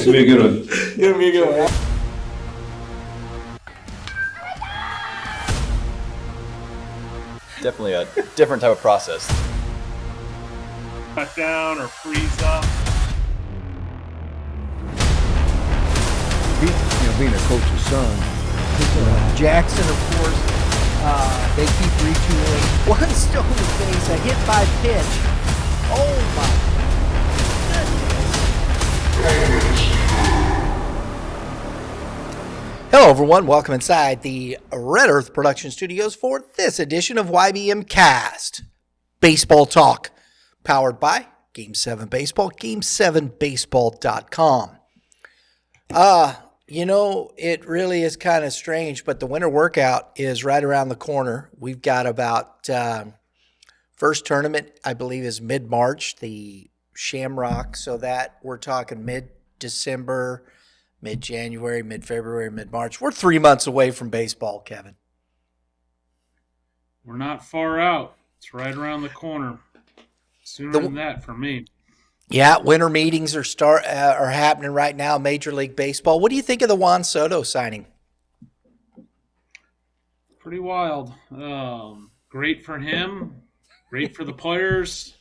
It's gonna be a good one. It's gonna be a good one. Definitely a different type of process. Cut down or freeze up. Being a coach's son. Jackson, of course, they keep retooling. One stolen base, a hit by pitch. Oh my goodness. Hello everyone, welcome inside the Red Earth Production Studios for this edition of YBMcast. Baseball Talk, powered by Game 7 Baseball, game7baseball.com. It really is kind of strange, but the winter workout is right around the corner. We've got about first tournament, I believe, is mid-March, the Shamrock, so that we're talking mid-December, mid-January, mid-February, mid-March. We're 3 months away from baseball, Kevin. We're not far out. It's right around the corner. Sooner than that for me. Yeah, winter meetings are happening right now, Major League Baseball. What do you think of the Juan Soto signing? Pretty wild. Great for him. Great for the players.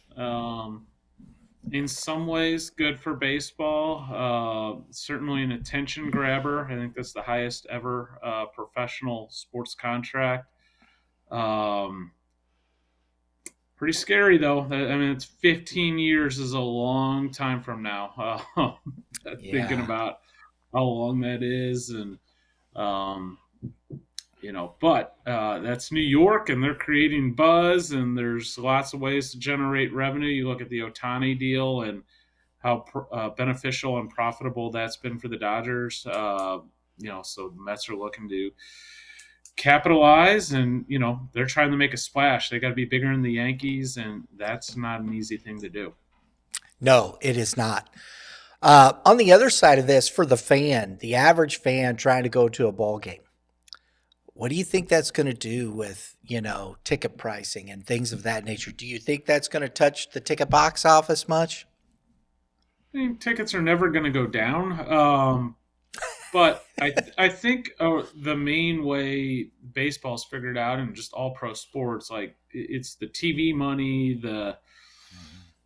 In some ways, good for baseball. Certainly an attention grabber. I think that's the highest ever professional sports contract. Pretty scary, though. I mean, it's 15 years is a long time from now. Thinking about how long that is. And, but that's New York, and they're creating buzz, and there's lots of ways to generate revenue. You look at the Ohtani deal and how beneficial and profitable that's been for the Dodgers. So the Mets are looking to capitalize, and they're trying to make a splash. They got to be bigger than the Yankees, and that's not an easy thing to do. No, it is not. On the other side of this, for the fan, the average fan trying to go to a ball game, what do you think that's going to do with ticket pricing and things of that nature? Do you think that's going to touch the ticket box office much? I mean, tickets are never going to go down. But I think the main way baseball's figured out, and just all pro sports, like it's the TV money, the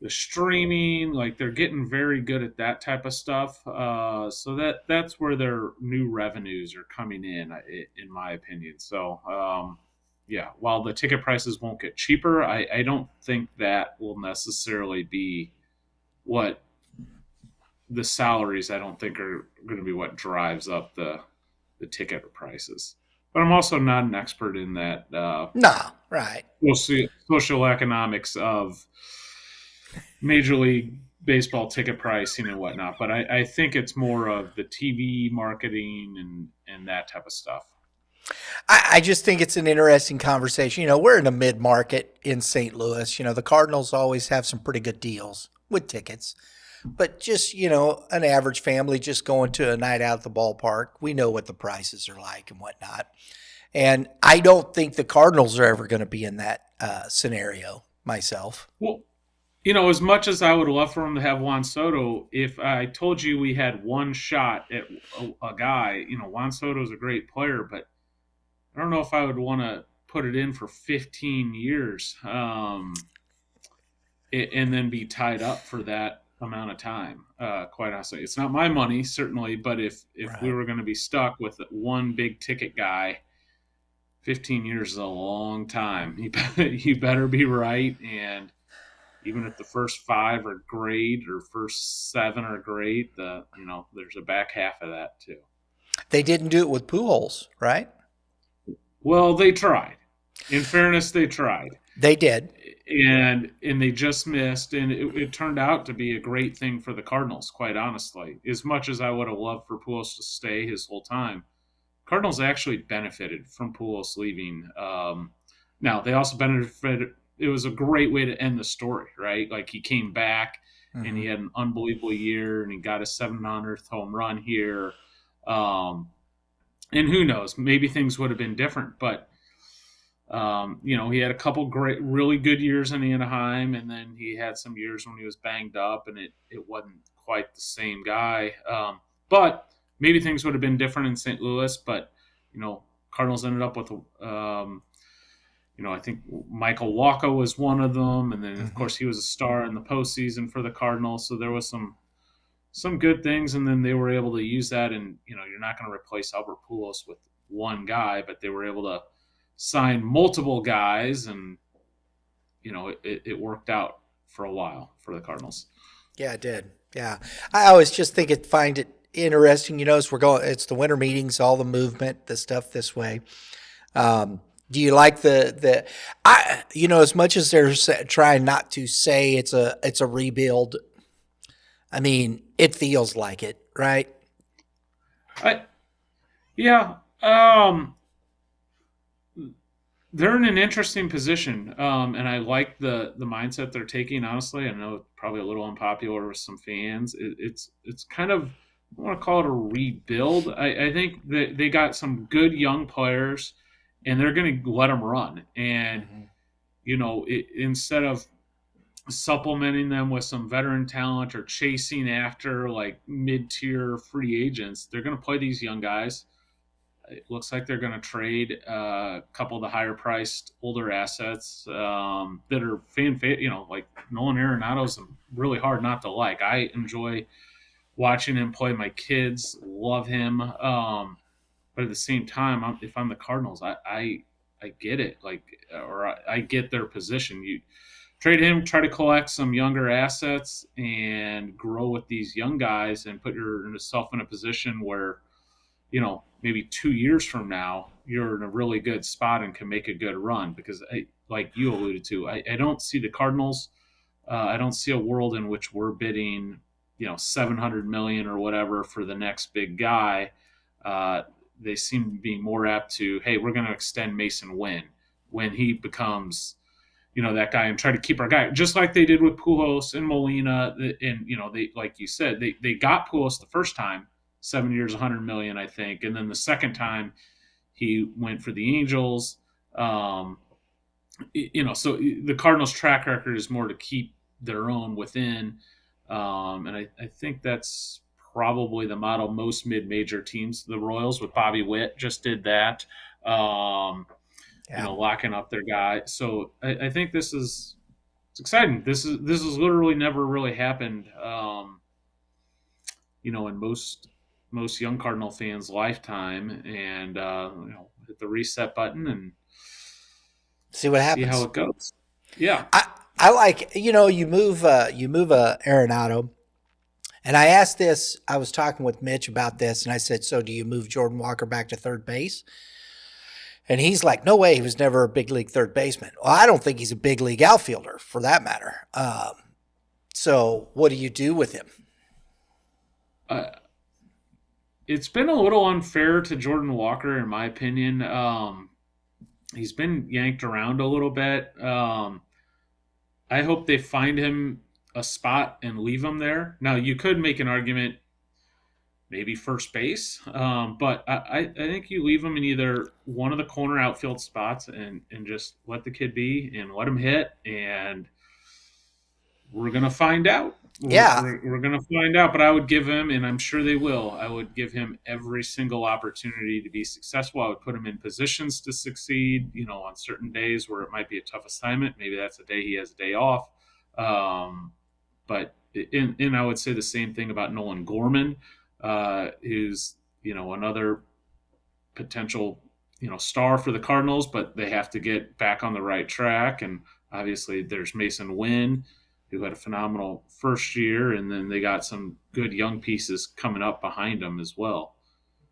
streaming, like they're getting very good at that type of stuff. So that's where their new revenues are coming in my opinion. So while the ticket prices won't get cheaper, I don't think that will necessarily be what the salaries, I don't think, are going to be what drives up the ticket prices. But I'm also not an expert in that. No, right. Social economics of Major League Baseball ticket pricing and whatnot. But I think it's more of the TV marketing and that type of stuff. I just think it's an interesting conversation. We're in a mid-market in St. Louis. The Cardinals always have some pretty good deals with tickets. But just, an average family just going to a night out at the ballpark, we know what the prices are like and whatnot. And I don't think the Cardinals are ever going to be in that scenario myself. Well, as much as I would love for him to have Juan Soto, if I told you we had one shot at a guy, Juan Soto is a great player, but I don't know if I would want to put it in for 15 years and then be tied up for that amount of time. Quite honestly, it's not my money, certainly, but if Right. we were going to be stuck with one big ticket guy, 15 years is a long time. You better be right. And even if the first 5 are great or first 7 are great, there's a back half of that too. They didn't do it with Pujols, right? Well, they tried. In fairness, they tried. They did. And they just missed, and it turned out to be a great thing for the Cardinals, quite honestly. As much as I would have loved for Pujols to stay his whole time, Cardinals actually benefited from Pujols leaving. Now, they also benefited. It was a great way to end the story, right? Like, he came back, and he had an unbelievable year, and he got his 700th home run here. And who knows, maybe things would have been different, but he had a couple really good years in Anaheim, and then he had some years when he was banged up, and it wasn't quite the same guy. But maybe things would have been different in St. Louis. But Cardinals ended up with I think Michael Walker was one of them, and then of course he was a star in the postseason for the Cardinals. So there was some good things, and then they were able to use that. And you're not going to replace Albert Pujols with one guy, but they were able to sign multiple guys, and it worked out for a while for the Cardinals. Yeah, it did. Yeah, I always just find it interesting. As it's the winter meetings, all the movement, the stuff this way. Do you like as much as they're trying not to say it's a rebuild? I mean, it feels like it, right? Yeah. They're in an interesting position, and I like the mindset they're taking. Honestly, I know it's probably a little unpopular with some fans. It's kind of, I want to call it a rebuild. I think that they got some good young players, and they're going to let them run. And instead of supplementing them with some veteran talent or chasing after like mid-tier free agents, they're going to play these young guys. It looks like they're going to trade a couple of the higher-priced older assets that are like Nolan Arenado's really hard not to like. I enjoy watching him play. My kids love him, but at the same time, if I'm the Cardinals, I get it. I get their position. You trade him, try to collect some younger assets, and grow with these young guys, and put yourself in a position where maybe 2 years from now, you're in a really good spot and can make a good run. Because like you alluded to, I don't see the Cardinals. I don't see a world in which we're bidding, $700 million or whatever for the next big guy. They seem to be more apt to, hey, we're going to extend Mason Wynn when he becomes, that guy, and try to keep our guy, just like they did with Pujols and Molina. And they, like you said, they got Pujols the first time. 7 years, $100 million, I think. And then the second time he went for the Angels. So the Cardinals' track record is more to keep their own within. And I think that's probably the model most mid-major teams. The Royals with Bobby Witt just did that, locking up their guy. So I think it's exciting. This is literally never really happened, in most young Cardinal fans' lifetime, and hit the reset button and see what happens. See how it goes. Yeah, I like you move Arenado, and I asked this. I was talking with Mitch about this, and I said, "So do you move Jordan Walker back to third base?" And he's like, "No way. He was never a big league third baseman." Well, I don't think he's a big league outfielder, for that matter. So what do you do with him? It's been a little unfair to Jordan Walker, in my opinion. He's been yanked around a little bit. I hope they find him a spot and leave him there. Now, you could make an argument, maybe first base, but I think you leave him in either one of the corner outfield spots and just let the kid be and let him hit, and we're going to find out. Yeah. We're going to find out, but I would give him, and I'm sure they will, I would give him every single opportunity to be successful. I would put him in positions to succeed, on certain days where it might be a tough assignment. Maybe that's a day he has a day off. But I would say the same thing about Nolan Gorman, who's, another potential, star for the Cardinals, but they have to get back on the right track. And obviously there's Mason Wynn, who had a phenomenal first year, and then they got some good young pieces coming up behind them as well.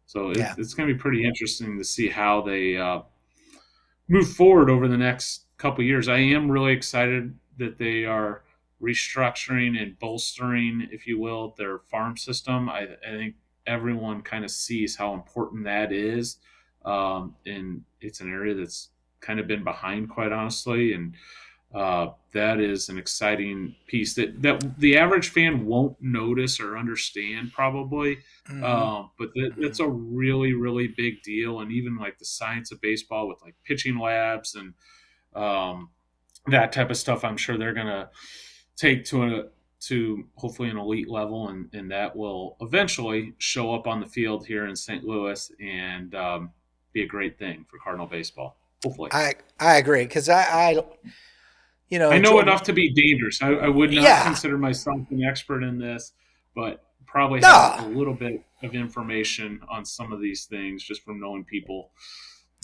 So it's going to be pretty interesting to see how they move forward over the next couple of years. I am really excited that they are restructuring and bolstering, if you will, their farm system. I think everyone kind of sees how important that is, and it's an area that's kind of been behind, quite honestly, and that is an exciting piece that the average fan won't notice or understand probably. But that's a really, really big deal. And even like the science of baseball with like pitching labs and that type of stuff, I'm sure they're going to take to to hopefully an elite level, and that will eventually show up on the field here in St. Louis and be a great thing for Cardinal baseball. Hopefully, I agree because I know Jordan, enough to be dangerous. I would not yeah, consider myself an expert in this, but probably have a no. little bit of information on some of these things just from knowing people.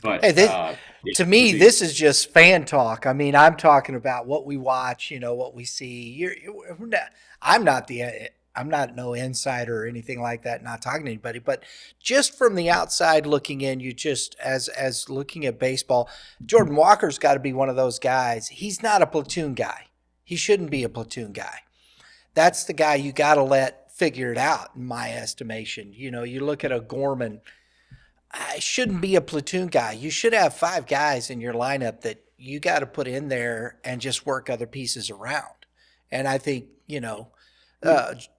But Hey, to me, be, this is just fan talk. I mean, I'm talking about what we watch, what we see. I'm not I'm not no insider or anything like that. Not talking to anybody, but just from the outside looking in, you just as looking at baseball, Jordan Walker's got to be one of those guys. He's not a platoon guy. He shouldn't be a platoon guy. That's the guy you got to let figure it out, in my estimation. You look at a Gorman. I shouldn't be a platoon guy. You should have 5 guys in your lineup that you got to put in there and just work other pieces around. And I think,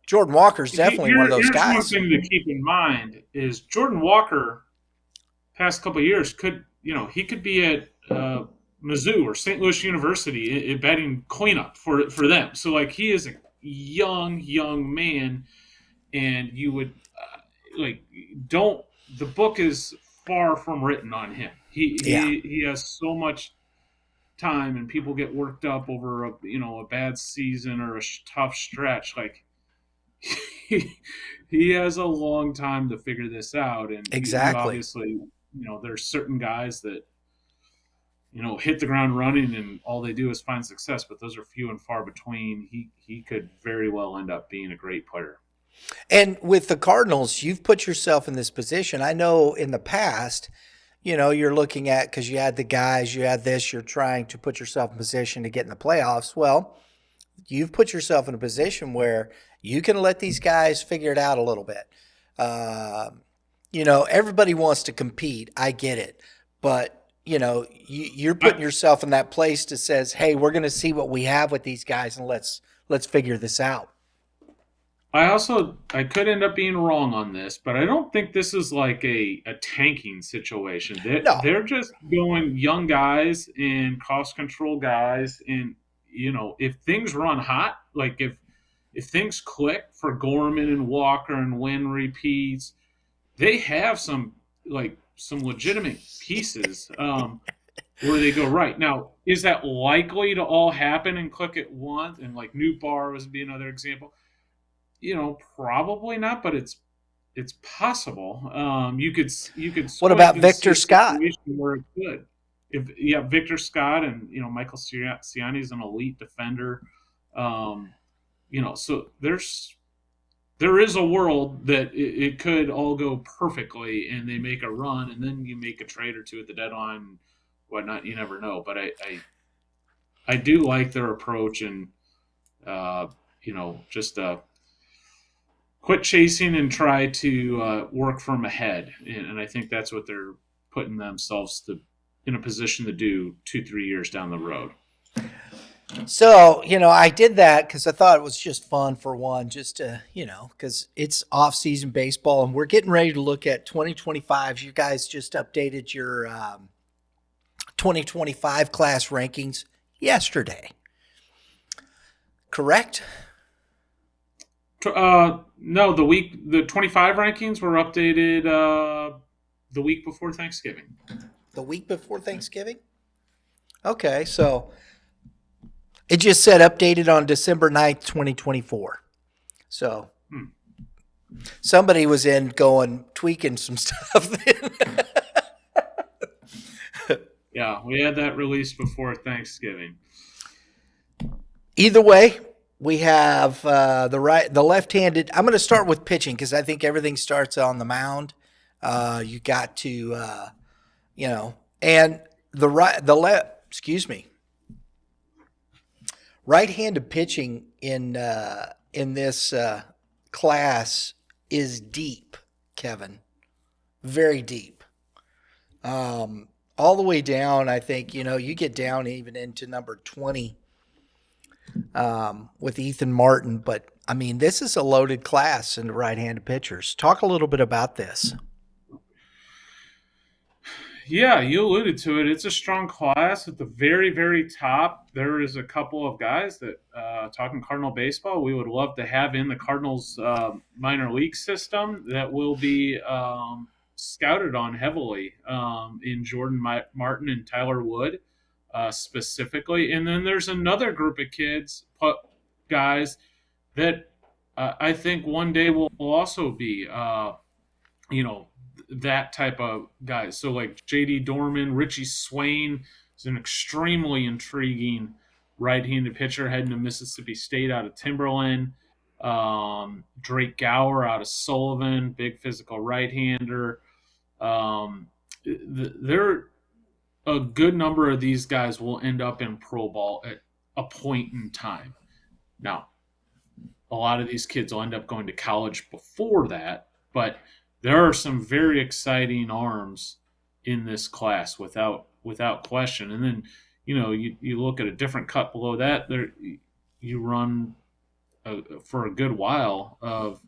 Jordan Walker's definitely one of those here's guys. one thing to keep in mind is Jordan Walker, past couple of years, he could be at Mizzou or St. Louis University batting cleanup for them. So like he is a young man, and you would the book is far from written on him. He has so much time, and people get worked up over a bad season or a tough stretch. Like he has a long time to figure this out, and Exactly. Obviously, there's certain guys that hit the ground running, and all they do is find success. But those are few and far between. He could very well end up being a great player. And with the Cardinals, you've put yourself in this position. I know in the past, you're looking at, because you had the guys, you had this, you're trying to put yourself in position to get in the playoffs. Well, you've put yourself in a position where you can let these guys figure it out a little bit. Everybody wants to compete. I get it. But, you're putting yourself in that place that says, hey, we're going to see what we have with these guys, and let's figure this out. I could end up being wrong on this, but I don't think this is like a tanking situation. They're just going young guys and cost control guys. And, if things run hot, like if things click for Gorman and Walker and Wynn repeats, they have some legitimate pieces where they go right. Now, is that likely to all happen and click at once? And like Newbar would be another example. Probably not, but it's possible. You could. What about Victor Scott? Where it could. Victor Scott and Michael Ciani is an elite defender. So there is a world that it could all go perfectly, and they make a run, and then you make a trade or two at the deadline, and whatnot. You never know, but I do like their approach, and just quit chasing and try to work from ahead. And I think that's what they're putting themselves in a position to do 2-3 years down the road. So, I did that because I thought it was just fun for one, just to, because it's off-season baseball, and we're getting ready to look at 2025. You guys just updated your 2025 class rankings yesterday. Correct? No, the 25 rankings were updated the week before Thanksgiving. The week before Thanksgiving? Okay, so it just said updated on December 9th, 2024. So somebody was tweaking some stuff. Yeah, we had that released before Thanksgiving. Either way, we have the left-handed. I'm going to start with pitching because I think everything starts on the mound. You got to, and right-handed pitching in this class is deep, Kevin, very deep. All the way down, I think you get down even into number 20. With Ethan Martin, but I mean, this is a loaded class in the right-handed pitchers. Talk a little bit about this. Yeah, you alluded to it. It's a strong class at the very, very top. There is a couple of guys that, talking Cardinal baseball, we would love to have in the Cardinals minor league system that will be scouted on heavily in Jordan Martin and Tyler Wood specifically. And then there's another group of guys that I think one day will also be, you know, that type of guy. So like J.D. Dorman, Richie Swain is an extremely intriguing right-handed pitcher heading to Mississippi State out of Timberland. Drake Gower out of Sullivan, big physical right-hander. There, a good number of these guys will end up in pro ball at a point in time. Now, a lot of these kids will end up going to college before that, but there are some very exciting arms in this class without question. And then, you look at a different cut below that, there you run for a good while of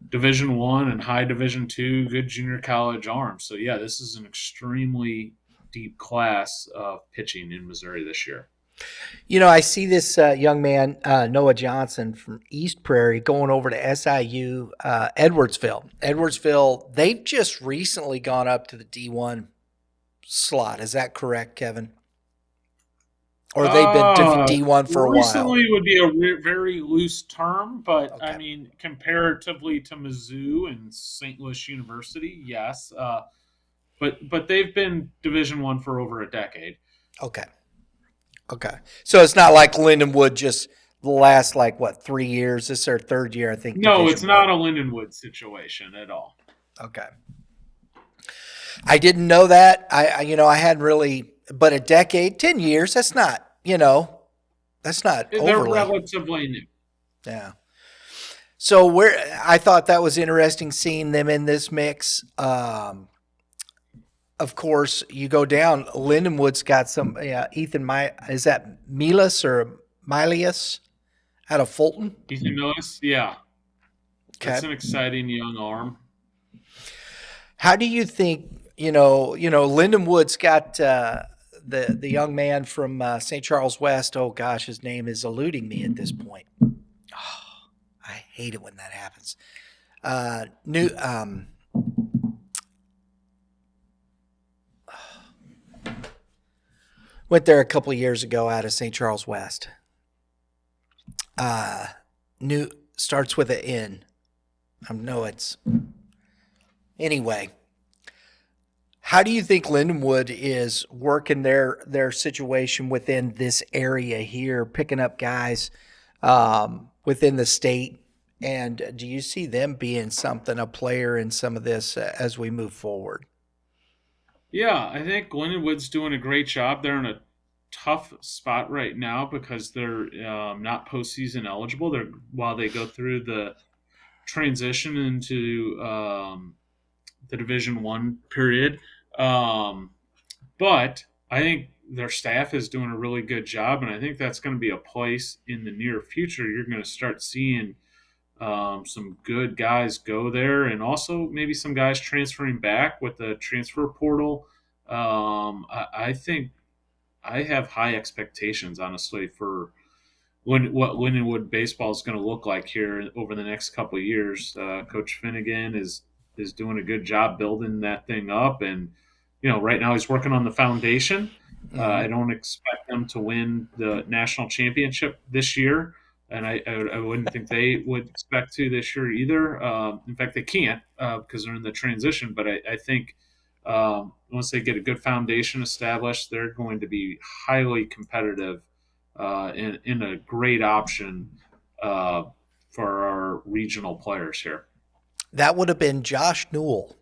Division One and high Division Two, good junior college arms. So yeah, this is an extremely deep class of pitching in Missouri this year. I see this young man, Noah Johnson from East Prairie, going over to SIU Edwardsville. Edwardsville, they've just recently gone up to the D1 slot. Is that correct, Kevin? Or they've been D1 for a while? Recently would be a very loose term, but Okay. I mean, comparatively to Mizzou and St. Louis University, yes. But they've been Division One for over a decade. Okay. So it's not like Lindenwood just the last, 3 years? This is their third year, I think. No, it's not a Lindenwood situation at all. Okay. I didn't know that. I hadn't really, but a decade, 10 years, that's not They're overly. relatively new. Yeah. So I thought that was interesting seeing them in this mix. Of course, you go down. Lindenwood's got some. Ethan, is that Milas or Milius out of Fulton? Ethan Millis, yeah. Okay. That's an exciting young arm. How do you think? Lindenwood's got the young man from St. Charles West. Oh gosh, his name is eluding me at this point. Oh, I hate it when that happens. Went there a couple of years ago out of St. Charles West. Starts with an N. I know it's anyway. How do you think Lindenwood is working their situation within this area here, picking up guys within the state? And do you see them being a player in some of this as we move forward? Yeah, I think Lindenwood's doing a great job. They're in a tough spot right now because they're not postseason eligible. While they go through the transition into the Division One period. But I think their staff is doing a really good job, and I think that's going to be a place in the near future. You're going to start seeing some good guys go there, and also maybe some guys transferring back with the transfer portal. I think I have high expectations, honestly, for what Lindenwood baseball is going to look like here over the next couple of years. Coach Finnegan is doing a good job building that thing up, and right now he's working on the foundation. I don't expect them to win the national championship this year, and I wouldn't think they would expect to this year either. In fact, they can't because they're in the transition. But I think once they get a good foundation established, they're going to be highly competitive and a great option for our regional players here. That would have been Josh Newell.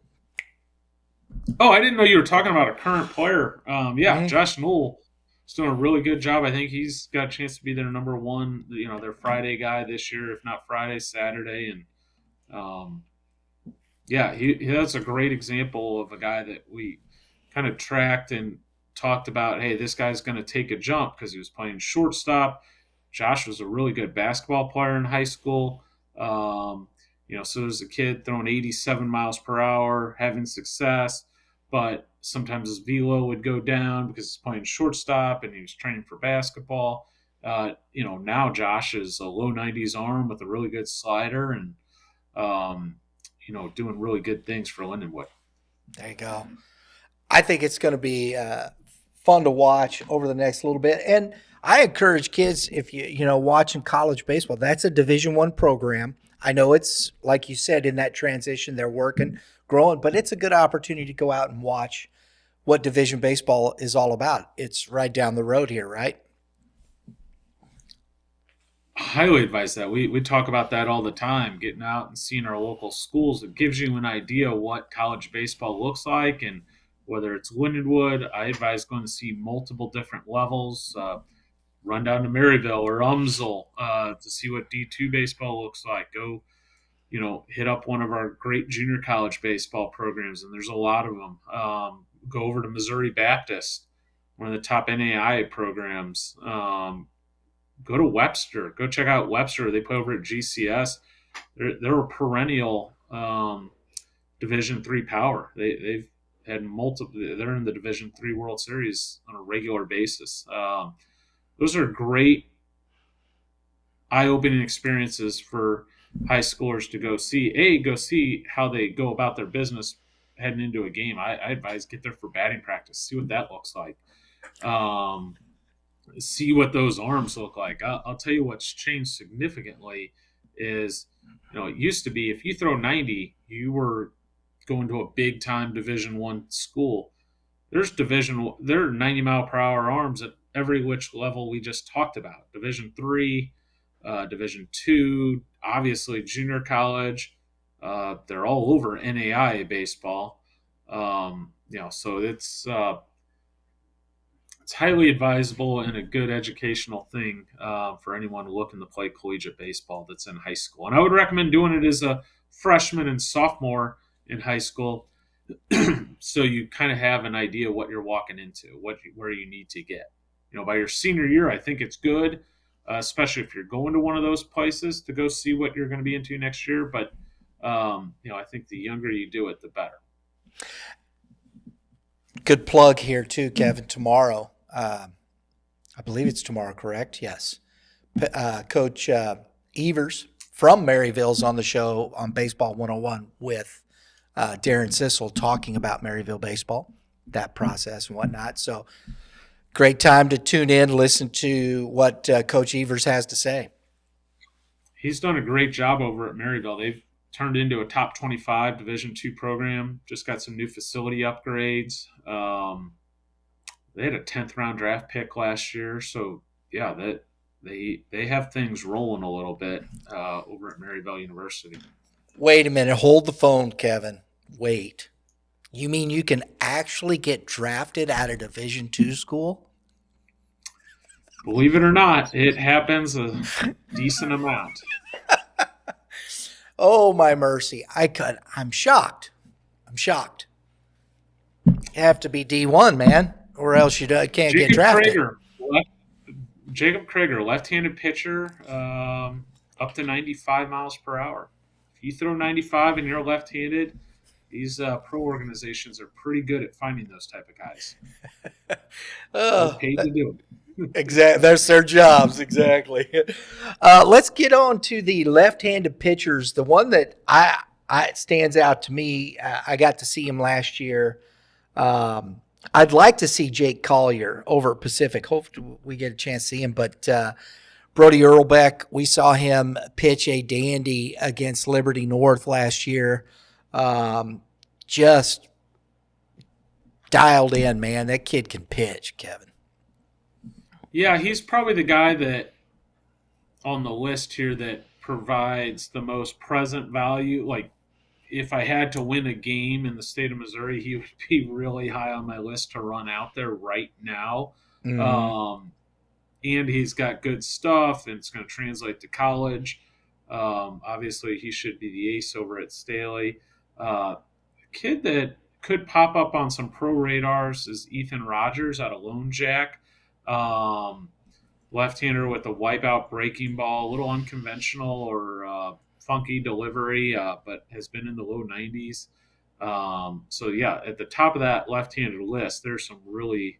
Oh, I didn't know you were talking about a current player. Josh Newell is doing a really good job. I think he's got a chance to be their number one, their Friday guy this year, if not Friday, Saturday. And that's a great example of a guy that we kind of tracked and talked about, hey, this guy's going to take a jump because he was playing shortstop. Josh was a really good basketball player in high school. So there's a kid throwing 87 miles per hour, having success. but sometimes his velo would go down because he's playing shortstop and he was training for basketball. Now Josh is a low 90s arm with a really good slider and, doing really good things for Lindenwood. There you go. I think it's going to be fun to watch over the next little bit. And I encourage kids, if watching college baseball, that's a Division I program. I know it's, like you said, in that transition, they're working, growing, but it's a good opportunity to go out and watch what division baseball is all about. It's right down the road here, right? Highly advise that. We talk about that all the time, getting out and seeing our local schools. It gives you an idea what college baseball looks like, and whether it's Lindenwood, I advise going to see multiple different levels. Run down to Maryville or Umsel to see what D2 baseball looks like. Go, hit up one of our great junior college baseball programs, and there's a lot of them. Go over to Missouri Baptist, one of the top NAIA programs. Go to Webster. Go check out Webster. They play over at GCS. They're a perennial Division III power. They've had multiple. They're in the Division III World Series on a regular basis. Those are great, eye-opening experiences for high schoolers to go see. Go see how they go about their business heading into a game. I advise get there for batting practice. See what that looks like. See what those arms look like. I'll tell you what's changed significantly is, it used to be if you throw 90, you were going to a big-time Division I school. There are 90-mile-per-hour arms at every which level we just talked about. Division III, Division II, obviously junior college. They're all over NAIA baseball. So it's highly advisable and a good educational thing for anyone looking to play collegiate baseball that's in high school. And I would recommend doing it as a freshman and sophomore in high school, so you kind of have an idea what you're walking into, where you need to get. By your senior year, I think it's good, especially if you're going to one of those places to go see what you're going to be into next year. But I think the younger you do it, the better. Good plug here too, Kevin. Tomorrow, I believe it's tomorrow, correct? Yes. Coach Evers from Maryville's on the show on Baseball 101 with Darren Sissel talking about Maryville baseball, that process and whatnot. So great time to tune in, listen to what Coach Evers has to say. He's done a great job over at Maryville. They've turned into a top 25 Division II program. Just got some new facility upgrades. They had a 10th round draft pick last year. So yeah, that they have things rolling a little bit over at Maryville University. Wait a minute. Hold the phone, Kevin. Wait. You mean you can actually get drafted at a Division II school? Believe it or not, it happens a decent amount. Oh, my mercy. I'm shocked. You have to be D1, man, or else you can't get drafted. Jacob Krager, left-handed pitcher, up to 95 miles per hour. If you throw 95 and you're left-handed, these pro organizations are pretty good at finding those type of guys. They're paid to do it. Exactly. That's their jobs. Exactly. Let's get on to the left-handed pitchers. The one that I stands out to me, I got to see him last year. I'd like to see Jake Collier over at Pacific. Hopefully we get a chance to see him. But Brody Earlbeck, we saw him pitch a dandy against Liberty North last year. Just dialed in, man. That kid can pitch, Kevin. Yeah, he's probably the guy that on the list here that provides the most present value. Like, if I had to win a game in the state of Missouri, he would be really high on my list to run out there right now. Mm-hmm. And he's got good stuff, and it's going to translate to college. Obviously, he should be the ace over at Staley. A kid that could pop up on some pro radars is Ethan Rogers out of Lone Jack. Left-hander with a wipeout breaking ball, a little unconventional or funky delivery, but has been in the low 90s. So yeah, at the top of that left-handed list, there's some really,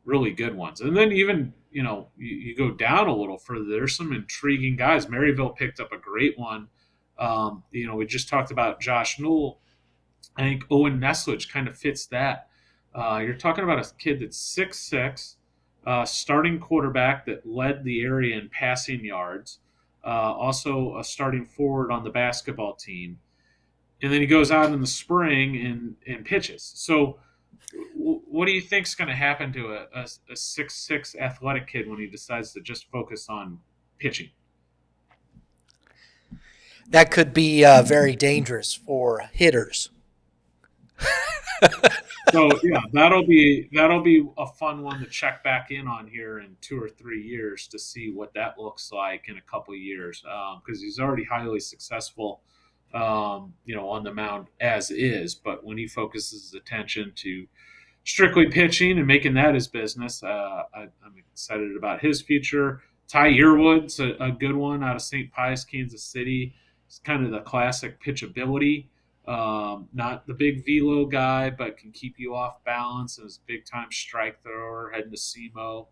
really good ones. And then even, you go down a little further, there's some intriguing guys. Maryville picked up a great one. We just talked about Josh Newell. I think Owen Neslage kind of fits that. You're talking about a kid that's 6'6", starting quarterback that led the area in passing yards, also a starting forward on the basketball team. And then he goes out in the spring and pitches. So what do you think is going to happen to a 6'6" athletic kid when he decides to just focus on pitching? That could be very dangerous for hitters. So yeah, that'll be a fun one to check back in on here in 2 or 3 years to see what that looks like in a couple of years, because he's already highly successful, on the mound as is. But when he focuses his attention to strictly pitching and making that his business, I'm excited about his future. Ty Yearwood's a good one out of St. Pius, Kansas City. It's kind of the classic pitchability. Not the big velo guy, but can keep you off balance and is a big time strike thrower heading to SEMO.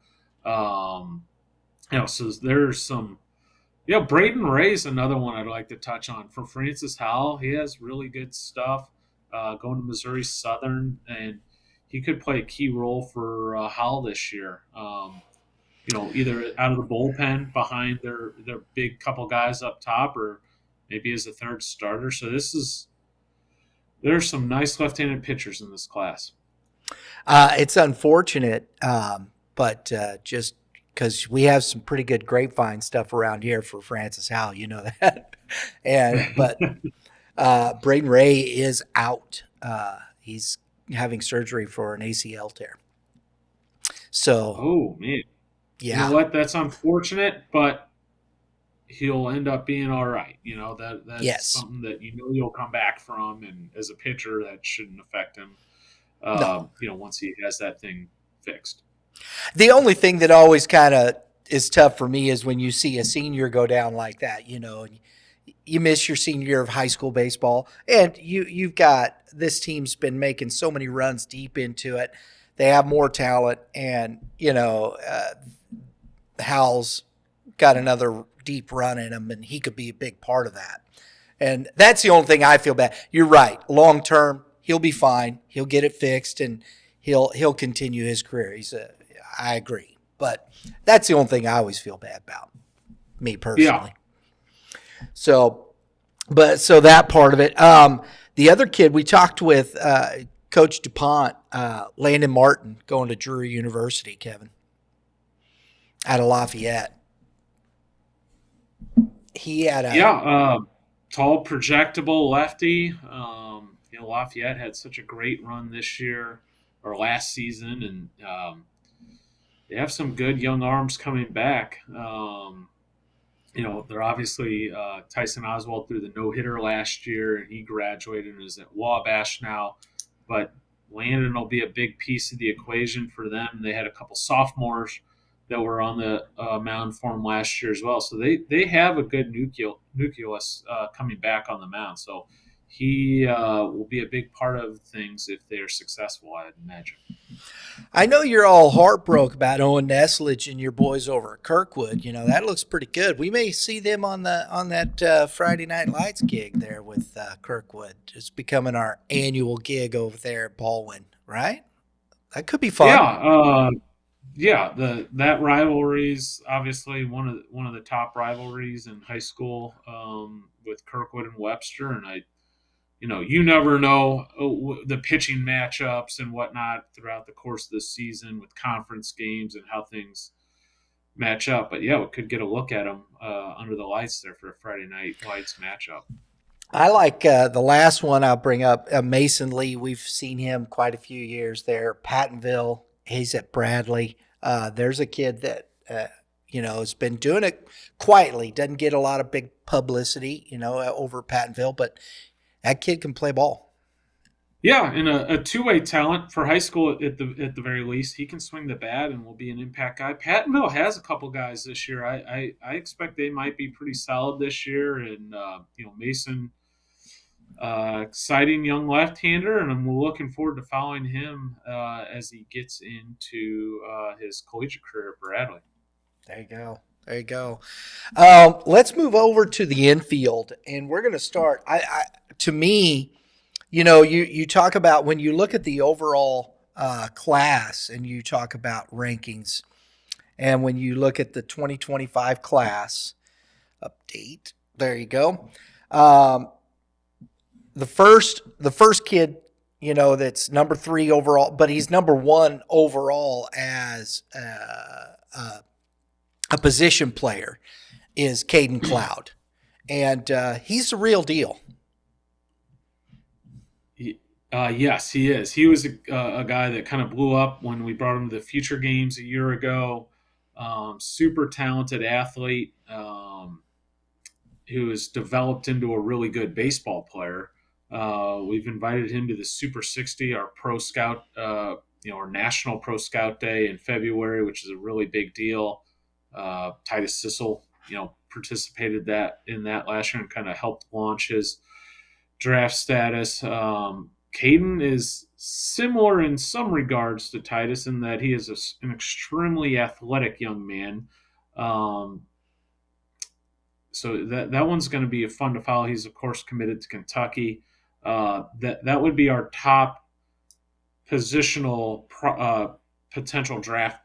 So there's some. Yeah, Braden Ray's another one I'd like to touch on. For Francis Howell, he has really good stuff. Going to Missouri Southern, and he could play a key role for Howell this year. Either out of the bullpen behind their big couple guys up top, or maybe as a third starter. So there's some nice left-handed pitchers in this class. It's unfortunate, but just because we have some pretty good grapevine stuff around here for Francis Howell, you know that. But Braden Ray is out. He's having surgery for an ACL tear. So, oh man, yeah, you know what? That's unfortunate, but he'll end up being all right. That's yes. Something that you'll come back from, and as a pitcher, that shouldn't affect him. No. Once he has that thing fixed. The only thing that always kind of is tough for me is when you see a senior go down like that. You miss your senior year of high school baseball, and you've got this team's been making so many runs deep into it. They have more talent, and Howell's got another deep run in him, and he could be a big part of that. And that's the only thing I feel bad. You're right. Long term, he'll be fine. He'll get it fixed, and he'll continue his career. I agree, but that's the only thing I always feel bad about, me personally. Yeah. So that part of it. The other kid we talked with, Coach DuPont, Landon Martin, going to Drury University, Kevin, out of Lafayette. He had a tall, projectable lefty. Lafayette had such a great run this year or last season, and they have some good young arms coming back. They're obviously Tyson Oswald threw the no-hitter last year, and he graduated and is at Wabash now. But Landon will be a big piece of the equation for them. They had a couple sophomores that were on the mound for them last year as well. So they have a good nucleus coming back on the mound. So he will be a big part of things if they're successful, I'd imagine. I know you're all heartbroken about Owen Neslage and your boys over at Kirkwood. That looks pretty good. We may see them on that Friday Night Lights gig there with Kirkwood. It's becoming our annual gig over there at Baldwin, right? That could be fun. Yeah. That rivalry's obviously one of the top rivalries in high school with Kirkwood and Webster, and you never know the pitching matchups and whatnot throughout the course of the season with conference games and how things match up. But, we could get a look at them under the lights there for a Friday Night Lights matchup. I like the last one I'll bring up, Mason Lee. We've seen him quite a few years there. Pattonville, he's at Bradley. There's a kid that, has been doing it quietly, doesn't get a lot of big publicity, over Pattonville, but that kid can play ball. Yeah, and a two-way talent for high school at the very least. He can swing the bat and will be an impact guy. Pattonville has a couple guys this year. I expect they might be pretty solid this year. And Mason, Exciting young left-hander, and I'm looking forward to following him as he gets into his collegiate career at Bradley. There you go. There you go. Let's move over to the infield, and we're going to start. To me, you talk about when you look at the overall class, and you talk about rankings, and when you look at the 2025 class update, there you go. The first kid, that's number 3 overall, but he's number 1 overall as a position player, is Caden Cloud, and he's the real deal. Yes, he is. He was a guy that kind of blew up when we brought him to the Future Games a year ago. Super talented athlete who has developed into a really good baseball player. We've invited him to the Super 60, our pro scout, our national pro scout day in February, which is a really big deal. Titus Sissel, participated in that last year and kind of helped launch his draft status. Caden is similar in some regards to Titus in that he is an extremely athletic young man. So that one's going to be fun to follow. He's, of course, committed to Kentucky. That would be our top positional potential draft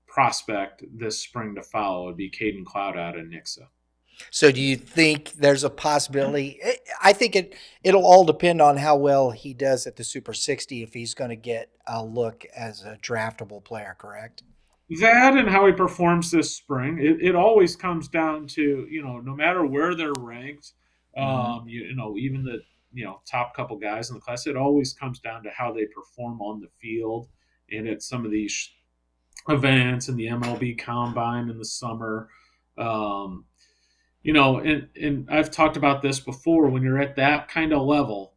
prospect this spring to follow. Would be Caden Cloud out of Nixa. So do you think there's a possibility? I think it'll all depend on how well he does at the Super 60 if he's going to get a look as a draftable player, correct? That and how he performs this spring. It always comes down to, no matter where they're ranked, even the, top couple guys in the class, it always comes down to how they perform on the field and at some of these events and the MLB Combine in the summer. And I've talked about this before, when you're at that kind of level,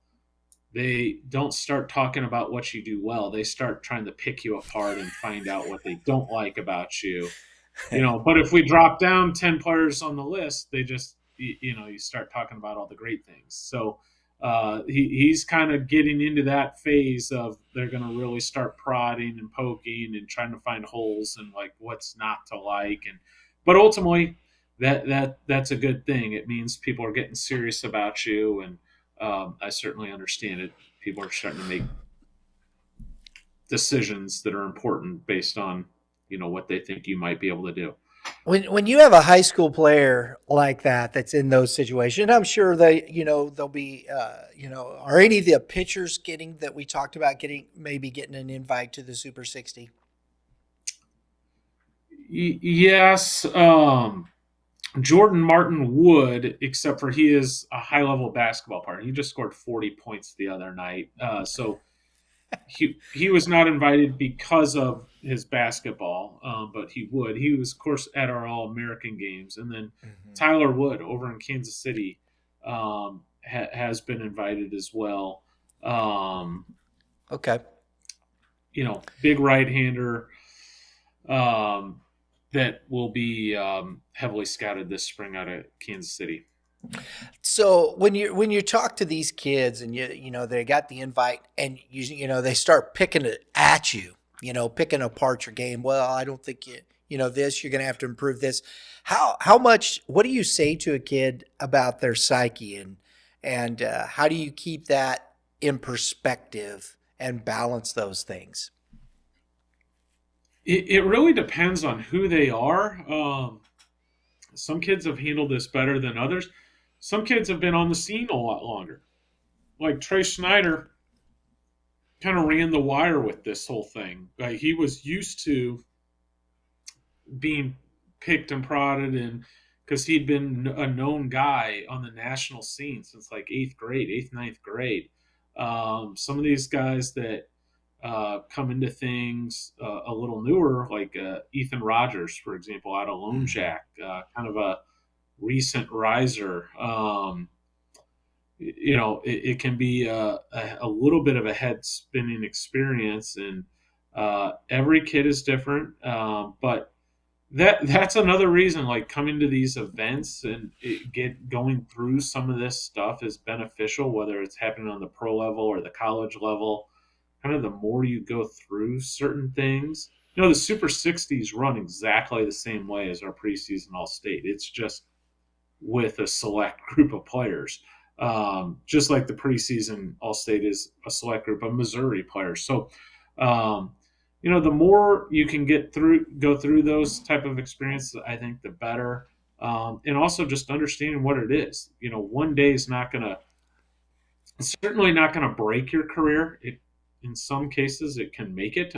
they don't start talking about what you do well. They start trying to pick you apart and find out what they don't like about you. But if we drop down 10 players on the list, they just, you start talking about all the great things. So he's kind of getting into that phase of they're going to really start prodding and poking and trying to find holes and like what's not to like. But ultimately, that's a good thing. It means people are getting serious about you, and I certainly understand it. People are starting to make decisions that are important based on what they think you might be able to do. When you have a high school player like that's in those situations, I'm sure they'll be are any of the pitchers that we talked about getting an invite to the Super 60? Yes. Jordan Martin would, except for he is a high-level basketball player. He just scored 40 points the other night. So he was not invited because of his basketball, but he would. He was, of course, at our All-American games. And then Tyler Wood over in Kansas City has been invited as well. Okay. Big right-hander. That will be heavily scouted this spring out of Kansas City. So when you talk to these kids and they got the invite and they start picking it at you, picking apart your game. Well, I don't think this. You're going to have to improve this. How much? What do you say to a kid about their psyche and how do you keep that in perspective and balance those things? It really depends on who they are. Some kids have handled this better than others. Some kids have been on the scene a lot longer. Like Trey Snyder kind of ran the wire with this whole thing. Like he was used to being picked and prodded, and because he'd been a known guy on the national scene since like 8th, 9th grade. Some of these guys that come into things a little newer, like Ethan Rogers, for example, out of Lone Jack, kind of a recent riser. It can be a little bit of a head spinning experience, and every kid is different. But that's another reason, like, coming to these events and going through some of this stuff is beneficial, whether it's happening on the pro level or the college level. Kind of the more you go through certain things, the Super 60s run exactly the same way as our preseason All State. It's just with a select group of players, just like the preseason All State is a select group of Missouri players. So, um, the more you can go through those type of experiences, I think the better. And also just understanding what it is. One day is not going to, it's certainly not going to break your career. In some cases, it can make it,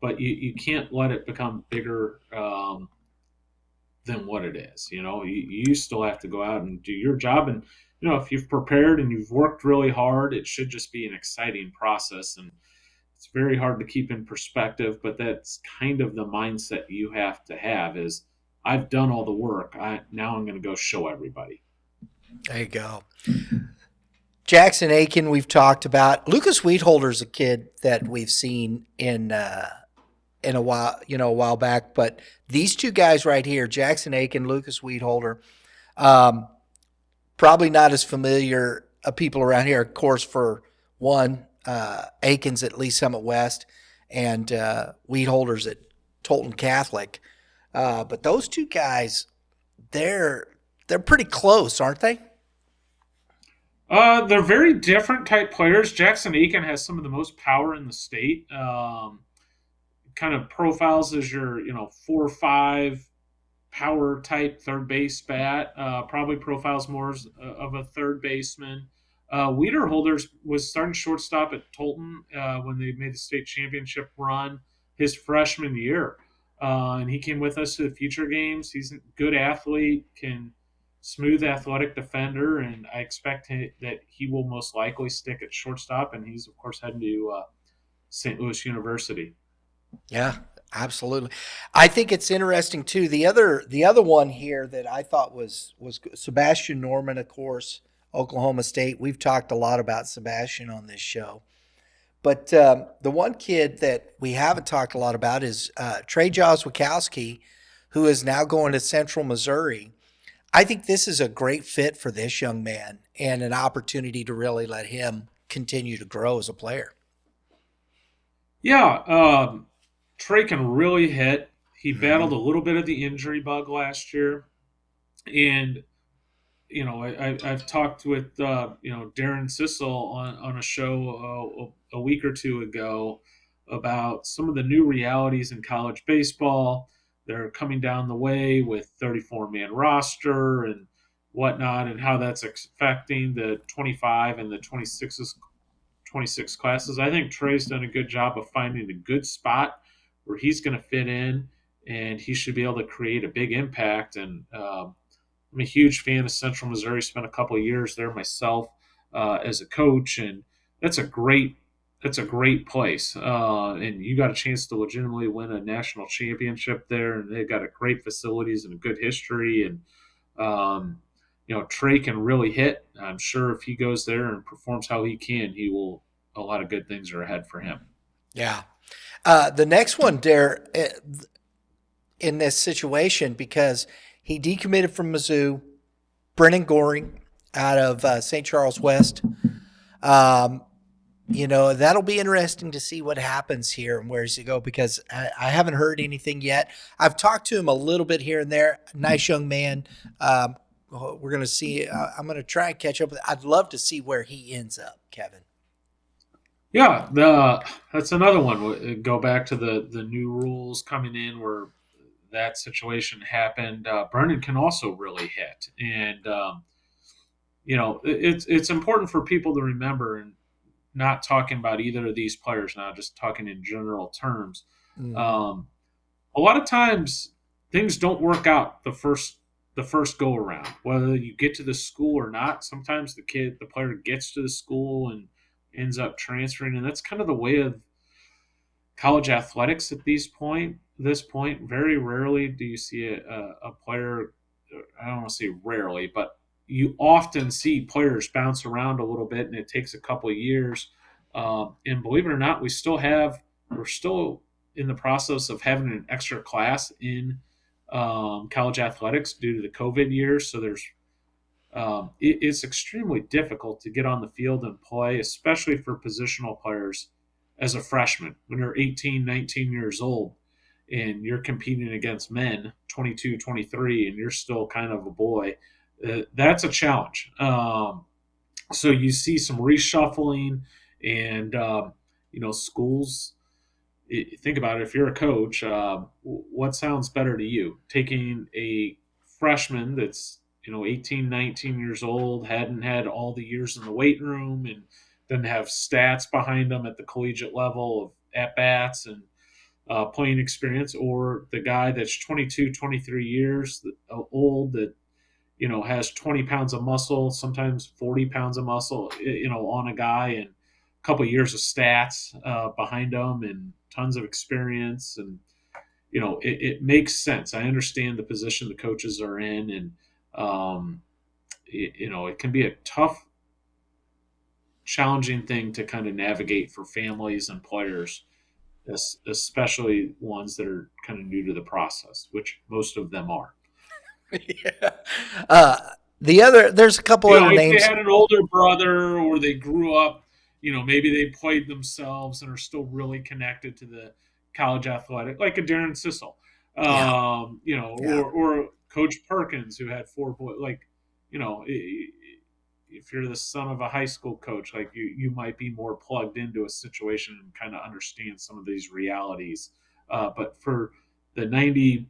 but you can't let it become bigger than what it is. You still have to go out and do your job. And, if you've prepared and you've worked really hard, it should just be an exciting process. And it's very hard to keep in perspective, but that's kind of the mindset you have to have is, I've done all the work. Now I'm going to go show everybody. There you go. Jackson Aiken, we've talked about. Lucas Wheatholder's a kid that we've seen in a while back. But these two guys right here, Jackson Aiken, Lucas Wheatholder, probably not as familiar people around here. Of course, for one, Aiken's at Lee Summit West, and Wheatholder's at Tolton Catholic. But those two guys, they're pretty close, aren't they? They're very different type players. Jackson Aiken has some of the most power in the state. Kind of profiles as your 4-5 power type third base bat. Probably profiles more of a third baseman. Wheatholder was starting shortstop at Tolton when they made the state championship run his freshman year, and he came with us to the future games. He's a good athlete, smooth athletic defender, and I expect that he will most likely stick at shortstop, and he's of course heading to St. Louis University. Yeah, absolutely. I think it's interesting too. The other one here that I thought was Sebastian Norman, of course, Oklahoma State. We've talked a lot about Sebastian on this show, but the one kid that we haven't talked a lot about is Trey Jaws Wachowski, who is now going to Central Missouri. I think this is a great fit for this young man and an opportunity to really let him continue to grow as a player. Yeah, Trey can really hit. He battled a little bit of the injury bug last year, and I've talked with Darren Sissel on a show a week or two ago about some of the new realities in college baseball. They're coming down the way with 34-man roster and whatnot, and how that's affecting the 25 and the 26 classes. I think Trey's done a good job of finding a good spot where he's going to fit in, and he should be able to create a big impact. And I'm a huge fan of Central Missouri. Spent a couple of years there myself as a coach, and that's a great place. And you got a chance to legitimately win a national championship there, and they've got a great facilities and a good history. And Trey can really hit. I'm sure if he goes there and performs how he can, a lot of good things are ahead for him. Yeah. The next one, Dare, in this situation, because he decommitted from Mizzou, Brennan Goring out of St. Charles West. That'll be interesting to see what happens here and where does he go, because I haven't heard anything yet. I've talked to him a little bit here and there. Nice young man. We're going to see. I'm going to try and catch up with. I'd love to see where he ends up, Kevin. Yeah, that's another one. Go back to the new rules coming in where that situation happened. Brennan can also really hit, and it's important for people to remember, and not talking about either of these players now, just talking in general terms. Mm-hmm. A lot of times things don't work out the first go around, whether you get to the school or not. Sometimes the player gets to the school and ends up transferring, and that's kind of the way of college athletics at this point. Very rarely do you see a player, I don't want to say rarely, but you often see players bounce around a little bit, and it takes a couple of years. And believe it or not, we're still in the process of having an extra class in college athletics due to the COVID years. So it's extremely difficult to get on the field and play, especially for positional players as a freshman when you're 18, 19 years old and you're competing against men 22, 23, and you're still kind of a boy. That's a challenge. So you see some reshuffling and, schools. Think about it. If you're a coach, what sounds better to you? Taking a freshman that's 18, 19 years old, hadn't had all the years in the weight room, and doesn't have stats behind them at the collegiate level of at bats and playing experience, or the guy that's 22, 23 years old that has 20 pounds of muscle, sometimes 40 pounds of muscle, on a guy, and a couple of years of stats behind them and tons of experience. And, it makes sense. I understand the position the coaches are in, and, it can be a tough, challenging thing to kind of navigate for families and players, especially ones that are kind of new to the process, which most of them are. Yeah. There's a couple other If names. they had an older brother or they grew up, maybe they played themselves and are still really connected to the college athletic, like a Darren Sissel, or Coach Perkins, who had 4 boys. Like, if you're the son of a high school coach, like you might be more plugged into a situation and kind of understand some of these realities. But for the 98%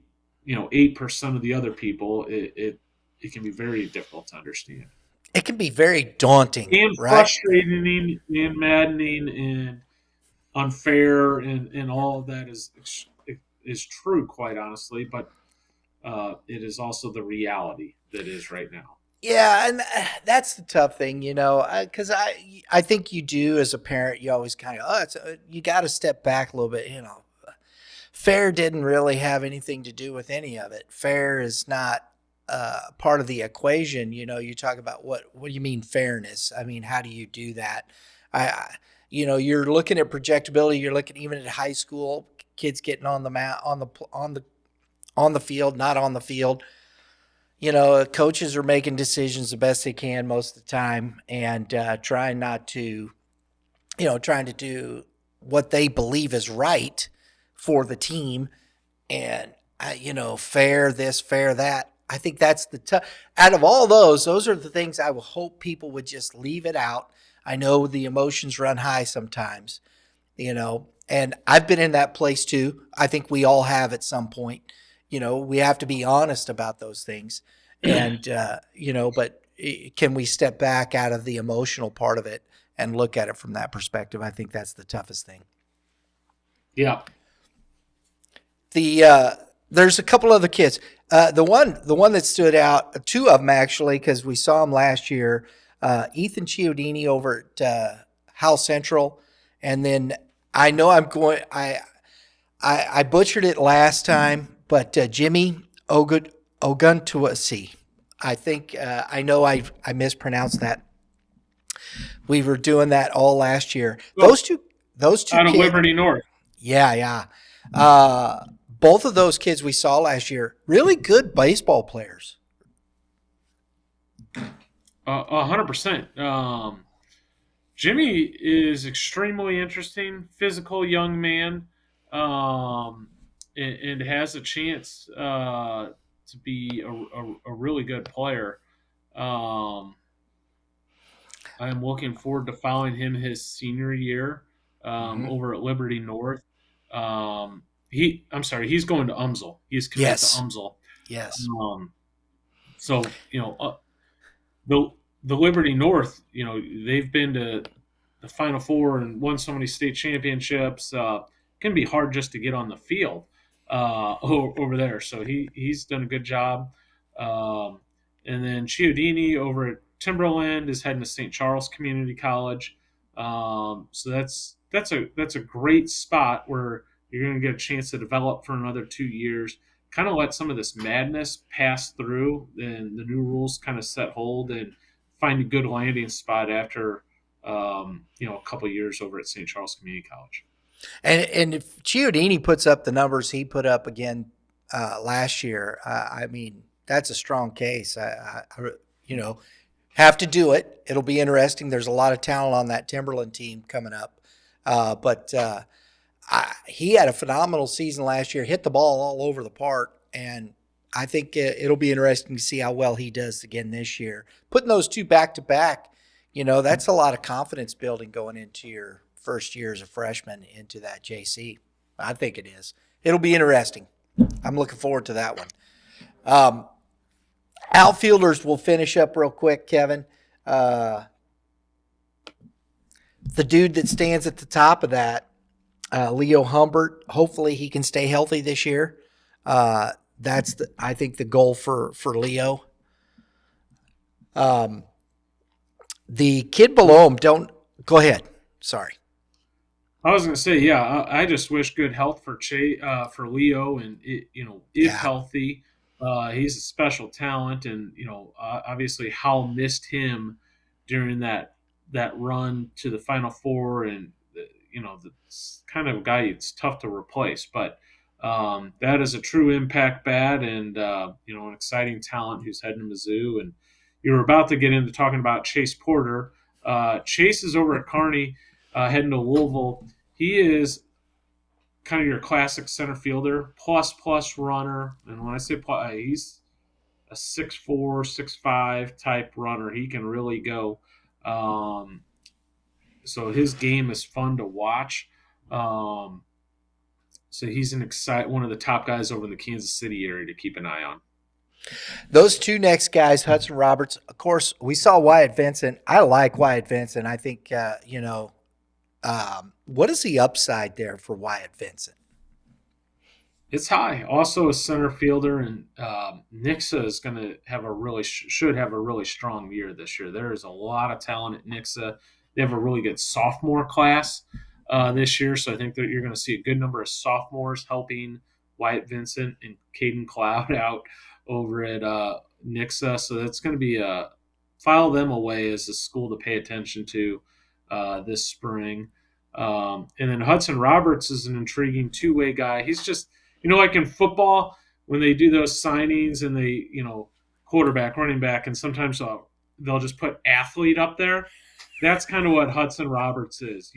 of the other people, it can be very difficult to understand. It can be very daunting And right? frustrating and maddening and unfair, and all of that is true, quite honestly. But it is also the reality that is right now. Yeah, and that's the tough thing, because I think you do as a parent. You always kind of you got to step back a little bit. Fair didn't really have anything to do with any of it. Fair is not part of the equation. You talk about what do you mean fairness? I mean, how do you do that? You're looking at projectability. You're looking even at high school kids getting on the mat, on the field, not on the field. Coaches are making decisions the best they can most of the time, and trying to do what they believe is right for the team, and fair this, fair that. I think that's out of all those are the things I would hope people would just leave it out. I know the emotions run high sometimes, and I've been in that place too. I think we all have at some point. We have to be honest about those things, and but can we step back out of the emotional part of it and look at it from that perspective? I think that's the toughest thing. Yeah. There's a couple other kids. The one that stood out, 2 of them actually, because we saw him last year. Ethan Chiodini over at Howell Central, and then I know I butchered it last time, but Jimmy Oguntuasi. I think I know I mispronounced that. We were doing that all last year. Well, those two out of kids, Liberty North. Yeah. Both of those kids we saw last year, really good baseball players. 100%. Jimmy is extremely interesting, physical young man, and has a chance to be a really good player. I'm looking forward to following him his senior year over at Liberty North. He's going to UMSL. He's committed to UMSL. Yes. So the Liberty North, they've been to the Final Four and won so many state championships. It can be hard just to get on the field over there. So he's done a good job. And then Chiodini over at Timberland is heading to St. Charles Community College. So that's a great spot where you're going to get a chance to develop for another 2 years, kind of let some of this madness pass through and the new rules kind of set hold, and find a good landing spot after a couple of years over at St. Charles Community College. And if Chiodini puts up the numbers he put up again last year, I mean, that's a strong case. You know, have to do it. It'll be interesting. There's a lot of talent on that Timberland team coming up. But he had a phenomenal season last year, hit the ball all over the park, and I think it'll be interesting to see how well he does again this year. Putting those two back to back, you know, that's a lot of confidence building going into your first year as a freshman into that JC. I think it is. It'll be interesting. I'm looking forward to that one. Outfielders will finish up real quick, Kevin. The dude that stands at the top of that, Leo Humbert, hopefully he can stay healthy this year. That's, I think, the goal for Leo. The kid below him, don't – go ahead. Sorry. I was going to say, yeah, I just wish good health for for Leo, and if healthy, he's a special talent, and obviously Howell missed him during that run to the Final Four, and the kind of guy it's tough to replace, but that is a true impact bat, and an exciting talent who's heading to Mizzou, and you were about to get into talking about Chase Porter. Chase is over at Kearney. Heading to Louisville. He is kind of your classic center fielder, plus runner. And when I say plus, he's a 6'4", 6'5" type runner. He can really go. So his game is fun to watch. So he's one of the top guys over in the Kansas City area to keep an eye on. Those two next guys, Hudson Roberts, of course, we saw Wyatt Vincent. I like Wyatt Vincent. I think, what is the upside there for Wyatt Vincent? It's high. Also a center fielder, and Nixa is going to have should have a really strong year this year. There is a lot of talent at Nixa. They have a really good sophomore class this year, so I think that you're going to see a good number of sophomores helping Wyatt Vincent and Caden Cloud out over at Nixa. So that's going to be file them away as a school to pay attention to this spring. And then Hudson Roberts is an intriguing two-way guy. He's just, like in football, when they do those signings and they, quarterback, running back, and sometimes they'll just put athlete up there. That's kind of what Hudson Roberts is.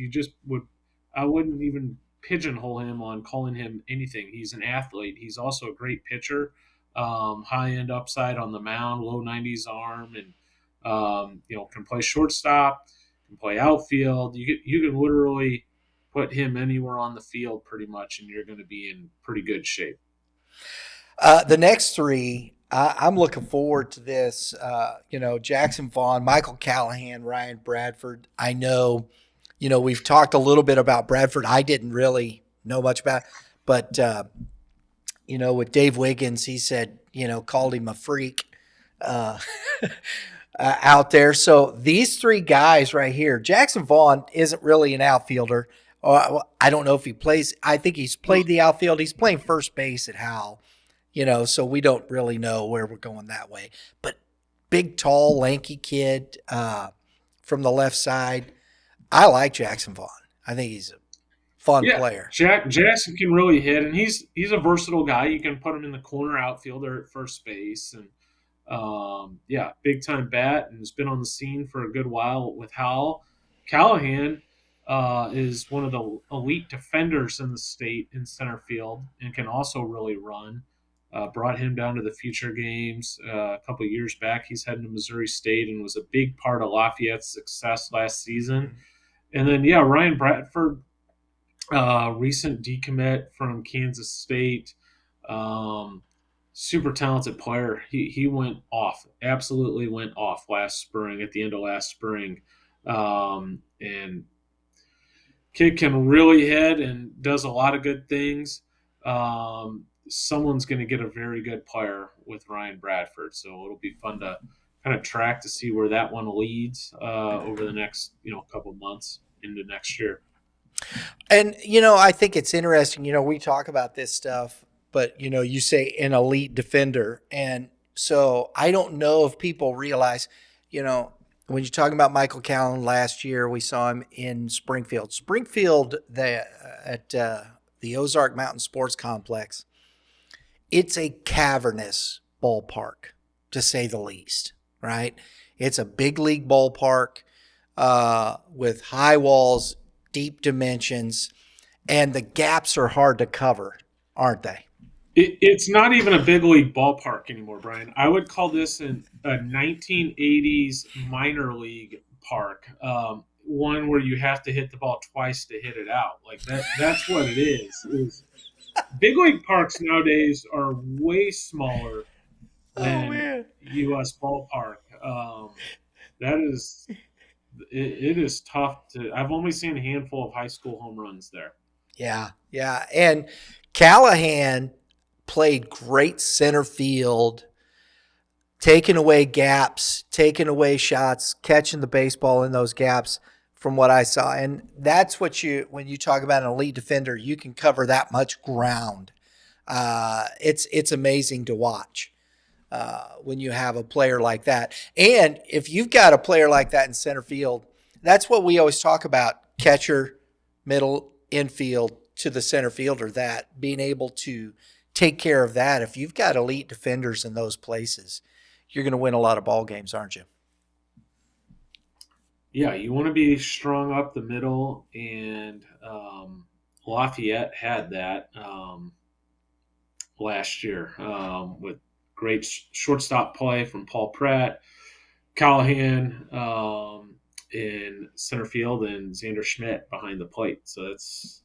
I wouldn't even pigeonhole him on calling him anything. He's an athlete. He's also a great pitcher, high-end upside on the mound, low 90s arm, and, can play shortstop, can play outfield. You can literally put him anywhere on the field pretty much, and you're going to be in pretty good shape. The next three, I'm looking forward to this. Jackson Vaughn, Michael Callahan, Ryan Bradford. I know, we've talked a little bit about Bradford. I didn't really know much about, but with Dave Wiggins, he said, called him a freak out there. So these three guys right here, Jackson Vaughn isn't really an outfielder. I don't know if he plays. I think he's played the outfield. He's playing first base at Howell, so we don't really know where we're going that way. But big, tall, lanky kid from the left side. I like Jackson Vaughn. I think he's a fun player. Jackson can really hit, and he's a versatile guy. You can put him in the corner outfield or at first base, and big time bat, and has been on the scene for a good while with Howell. Callahan is one of the elite defenders in the state in center field and can also really run. Brought him down to the future games a couple of years back. He's heading to Missouri State and was a big part of Lafayette's success last season. And then, Ryan Bradford, recent decommit from Kansas State, super talented player. He went off, absolutely went off at the end of last spring. And kid can really hit and does a lot of good things. Someone's going to get a very good player with Ryan Bradford, so it'll be fun to kind of track to see where that one leads over the next couple months into next year. And I think it's interesting. We talk about this stuff, but you say an elite defender, and so I don't know if people realize, when you're talking about Michael Callan last year, we saw him in Springfield. Springfield, at the Ozark Mountain Sports Complex, it's a cavernous ballpark, to say the least, right? It's a big league ballpark with high walls, deep dimensions, and the gaps are hard to cover, aren't they? It's not even a big league ballpark anymore, Brian. I would call this a 1980s minor league park, one where you have to hit the ball twice to hit it out. Like that's what it is big league parks nowadays are way smaller than U.S. ballpark. That is, it is tough to. I've only seen a handful of high school home runs there. Yeah, and Callahan played great center field, taking away gaps, taking away shots, catching the baseball in those gaps from what I saw. And that's what when you talk about an elite defender, you can cover that much ground. It's amazing to watch when you have a player like that. And if you've got a player like that in center field, that's what we always talk about, catcher, middle, infield to the center fielder, that being able to take care of that. If you've got elite defenders in those places, you're going to win a lot of ball games, aren't you? Yeah, you want to be strong up the middle, and Lafayette had that last year with great shortstop play from Paul Pratt, Callahan in center field, and Xander Schmidt behind the plate. So it's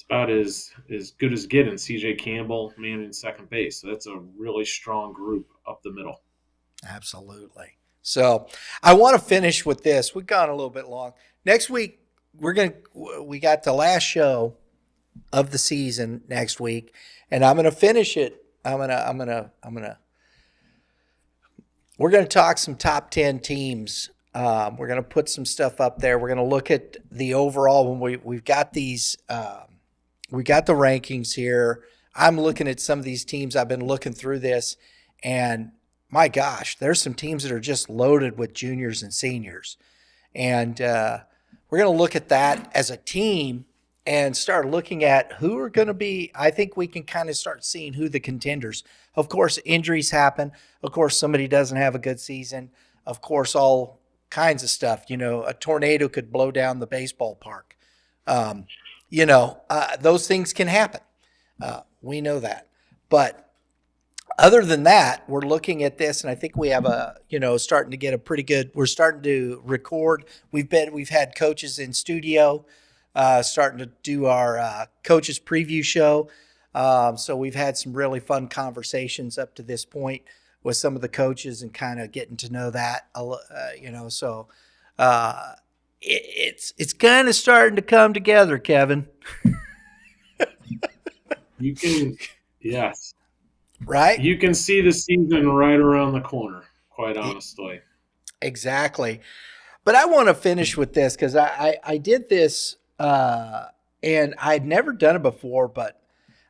about as good as getting. C.J. Campbell manning second base. So that's a really strong group up the middle. Absolutely. So I want to finish with this. We've gone a little bit long. Next week we got the last show of the season next week, and I'm going to finish it. We're going to talk some top 10 teams. We're going to put some stuff up there. We're going to look at the overall when we've got these. We got the rankings here. I'm looking at some of these teams. I've been looking through this, and my gosh, there's some teams that are just loaded with juniors and seniors. And we're going to look at that as a team and start looking at who are going to be. I think we can kind of start seeing who the contenders. Of course, injuries happen. Of course, somebody doesn't have a good season. Of course, all kinds of stuff. A tornado could blow down the baseball park. Those things can happen. We know that. But other than that, we're looking at this, and I think we have starting to get a pretty good. We're starting to record. We've had coaches in studio, starting to do our coaches preview show. So we've had some really fun conversations up to this point with some of the coaches and kind of getting to know that. So it's kind of starting to come together, Kevin. You can, yes. Right? You can see the season right around the corner, quite honestly. Exactly. But I want to finish with this because I did this and I'd never done it before, but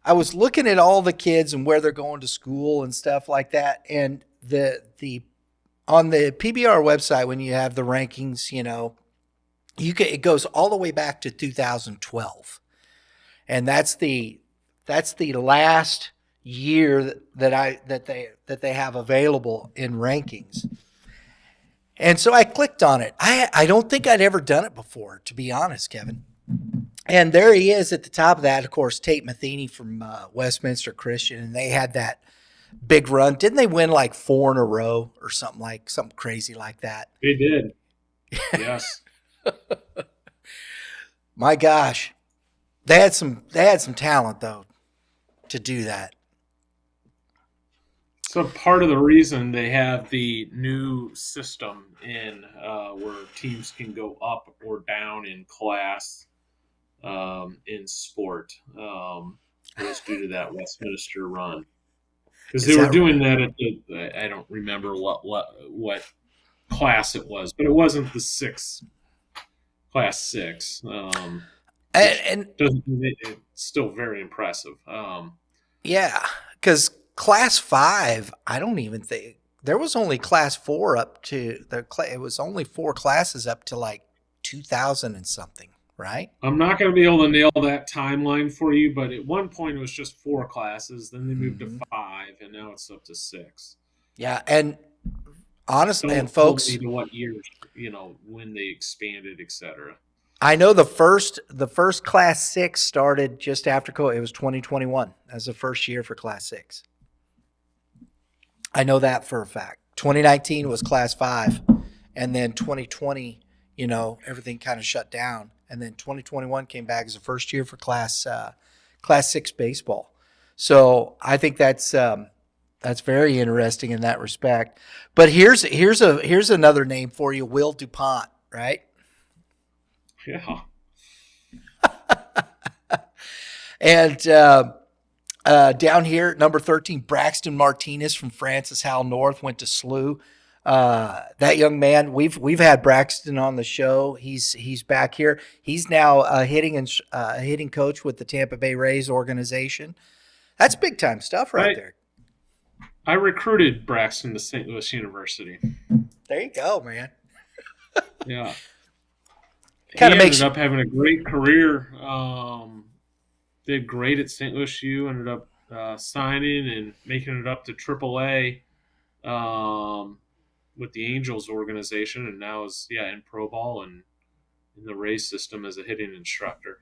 I was looking at all the kids and where they're going to school and stuff like that. And the on the PBR website, when you have the rankings, it goes all the way back to 2012. And that's the last year that they have available in rankings. And so I clicked on it. I don't think I'd ever done it before, to be honest, Kevin. And there he is at the top of that, of course, Tate Matheny from Westminster Christian, and they had that big run. Didn't they win like 4 in a row or something crazy like that? They did. Yes. My gosh. They had some talent though to do that. So part of the reason they have the new system in where teams can go up or down in class in sport was due to that Westminster run, because they were doing that at I don't remember what class it was, but it wasn't the class 6. And it's still very impressive. Yeah, because Class 5, I don't even think there was only class 4 up to it was only 4 classes up to like 2000 and something, right? I'm not going to be able to nail that timeline for you, but at one point it was just 4 classes. Then they moved to 5, and now it's up to 6. Yeah, and honestly, and Don't hold folks, me to what years, when they expanded, etc. I know the first class 6 started just after COVID. It was 2021 as the first year for class 6. I know that for a fact. 2019 was class 5, and then 2020, everything kind of shut down, and then 2021 came back as the first year for class 6 baseball. So I think that's very interesting in that respect. But here's another name for you, Will DuPont, right? Yeah. And down here, number 13, Braxton Martinez from Francis Howell North went to SLU. That young man, we've had Braxton on the show. He's back here. He's now a hitting coach with the Tampa Bay Rays organization. That's big time stuff right there. I recruited Braxton to St. Louis University. There you go, man. Yeah. Kinda he makes ended up having a great career. Did great at St. Louis U. Ended up signing and making it up to AAA with the Angels organization, and now is in pro ball and in the Rays system as a hitting instructor.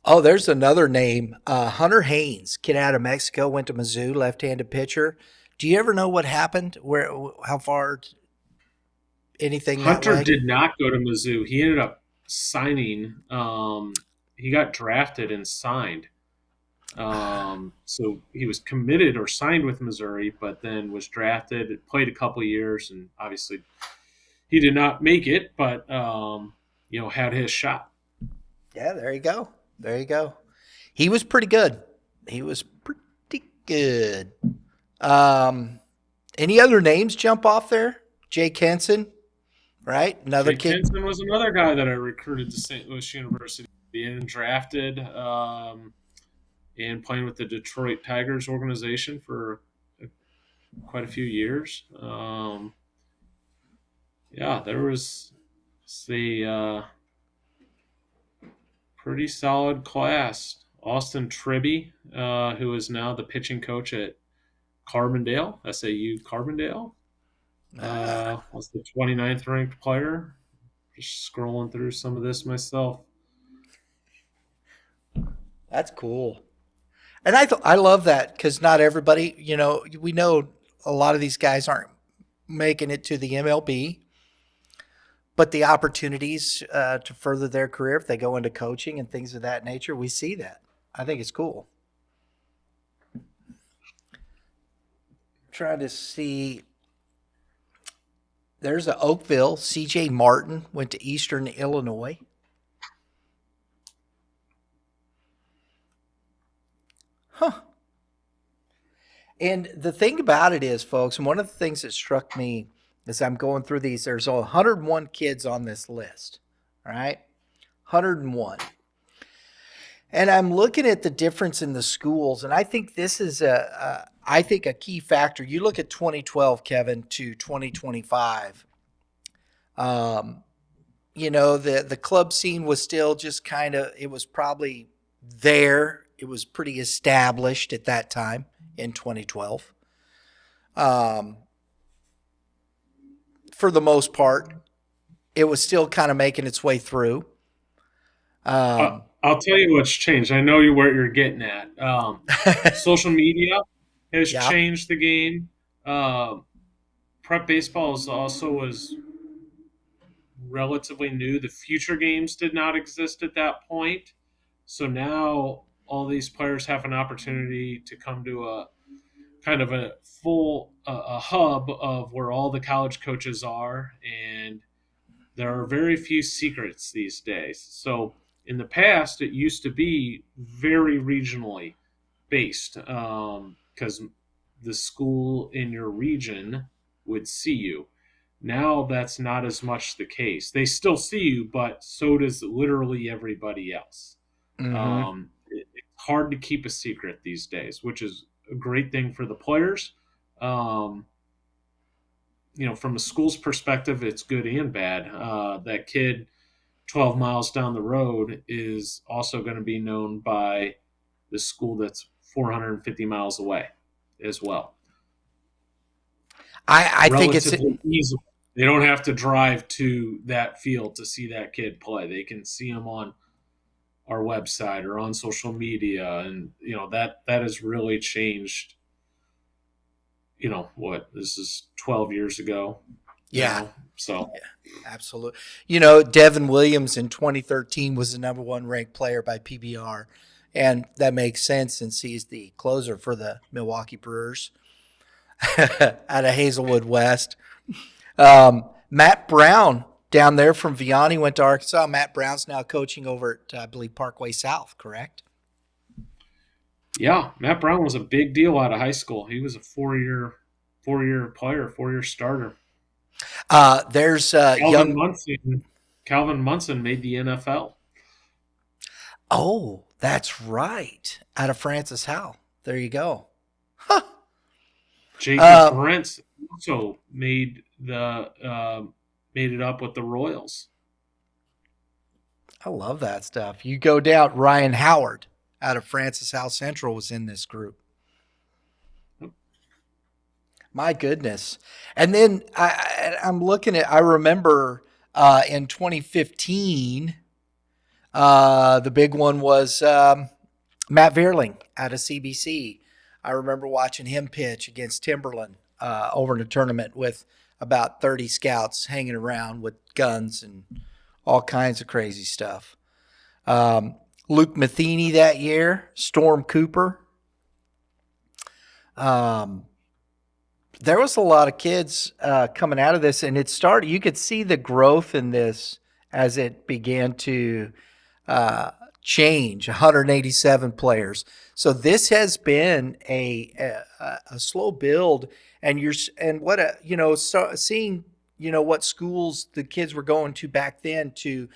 Oh, there's another name, Hunter Haynes, kid out of Mexico, went to Mizzou, left-handed pitcher. Do you ever know what happened? How far? Anything? Hunter did not go to Mizzou. He ended up signing. He got drafted and signed. So he was committed or signed with Missouri, but then was drafted, played a couple of years, and obviously he did not make it, but had his shot. Yeah, there you go. There you go. He was pretty good. Any other names jump off there? Jay Kenson, right? Another Jay kid. Kenson was another guy that I recruited to St. Louis University and drafted and playing with the Detroit Tigers organization for quite a few years. There was a pretty solid class. Austin Tribby, who is now the pitching coach at Carbondale, SAU Carbondale, was the 29th ranked player. Just scrolling through some of this myself. That's cool. And I love that because not everybody, we know a lot of these guys aren't making it to the MLB, but the opportunities to further their career, if they go into coaching and things of that nature, we see that. I think it's cool. Trying to see. There's a Oakville. C.J. Martin went to Eastern Illinois. Huh. And the thing about it is, folks, and one of the things that struck me as I'm going through these, there's 101 kids on this list, all right? 101. And I'm looking at the difference in the schools, and I think this is a key factor. You look at 2012, Kevin, to 2025. The club scene was still just kind of, it was probably there. It was pretty established at that time in 2012. For the most part, it was still kind of making its way through. I'll tell you what's changed. I know where you're getting at. Social media has changed the game. Prep baseball was relatively new. The future games did not exist at that point. So now all these players have an opportunity to come to a kind of a full a hub of where all the college coaches are, and there are very few secrets these days. So in the past, it used to be very regionally based because the school in your region would see you. Now that's not as much the case. They still see you, but so does literally everybody else. Mm-hmm. It's hard to keep a secret these days, which is a great thing for the players. from a school's perspective, it's good and bad. That kid 12 miles down the road is also going to be known by the school that's 450 miles away as well. I think it's relatively easy. They don't have to drive to that field to see that kid play. They can see him on our website or on social media, and that has really changed. This is 12 years ago. yeah. So Absolutely. Devin Williams in 2013 was the number one ranked player by PBR, and that makes sense since he's the closer for the Milwaukee Brewers out of Hazelwood West. Matt Brown down there from Vianney went to Arkansas. Matt Brown's now coaching over at, I believe, Parkway South, correct? Yeah, Matt Brown was a big deal out of high school. He was a four-year player, four-year starter. There's Calvin Munson made the NFL. Oh, that's right. Out of Francis Howell. There you go. Huh. Jacob Brents also made it up with the Royals. I love that stuff. You go down, Ryan Howard out of Francis Howell Central was in this group. My goodness. And then I'm looking at, I remember in 2015, the big one was Matt Vierling out of CBC. I remember watching him pitch against Timberland over in a tournament with about 30 scouts hanging around with guns and all kinds of crazy stuff. Luke Matheny that year, Storm Cooper. There was a lot of kids coming out of this, and it started. You could see the growth in this as it began to change. 187 players. So this has been a slow build, and seeing what schools the kids were going to back then to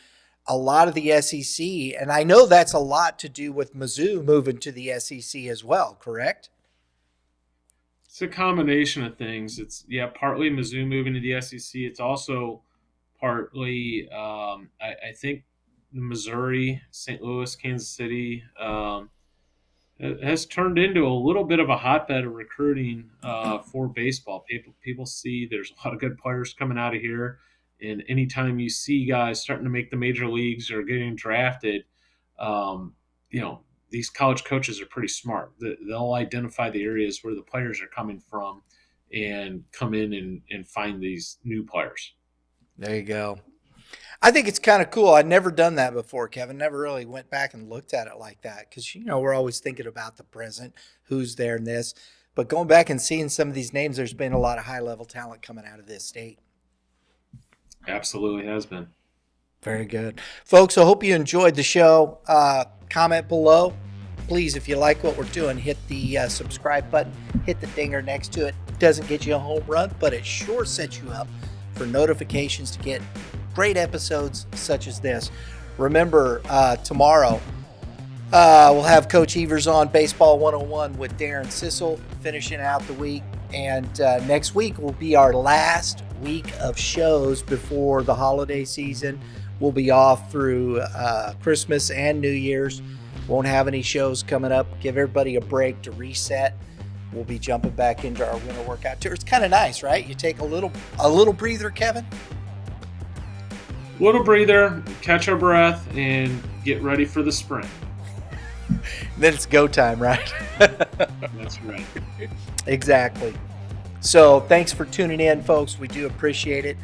a lot of the SEC, and I know that's a lot to do with Mizzou moving to the SEC as well. Correct? It's a combination of things. It's partly Mizzou moving to the SEC. It's also partly I think Missouri, St. Louis, Kansas City has turned into a little bit of a hotbed of recruiting for baseball. People see there's a lot of good players coming out of here, and anytime you see guys starting to make the major leagues or getting drafted, these college coaches are pretty smart. They'll identify the areas where the players are coming from and come in and find these new players. There you go. I think it's kind of cool. I'd never done that before, Kevin. Never really went back and looked at it like that because, we're always thinking about the present, who's there in this. But going back and seeing some of these names, there's been a lot of high-level talent coming out of this state. Absolutely has been. Very good. Folks, I hope you enjoyed the show. Comment below. Please, if you like what we're doing, hit the subscribe button. Hit the dinger next to it. Doesn't get you a home run, but it sure sets you up for notifications to get great episodes such as this. Remember, tomorrow we'll have Coach Evers on Baseball 101 with Darren Sissel finishing out the week. And next week will be our last week of shows before the holiday season. We'll be off through Christmas and New Year's. Won't have any shows coming up. Give everybody a break to reset. We'll be jumping back into our winter workout tour. It's kind of nice, right? You take a little breather, Kevin. Little breather, catch our breath, and get ready for the spring. Then it's go time, right? That's right. Exactly. So thanks for tuning in, folks. We do appreciate it.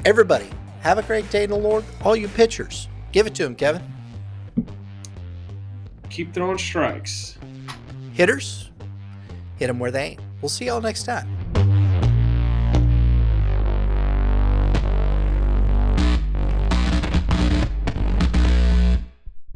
Everybody, have a great day in the Lord. All you pitchers, give it to them, Kevin. Keep throwing strikes. Hitters, hit them where they ain't. We'll see y'all next time.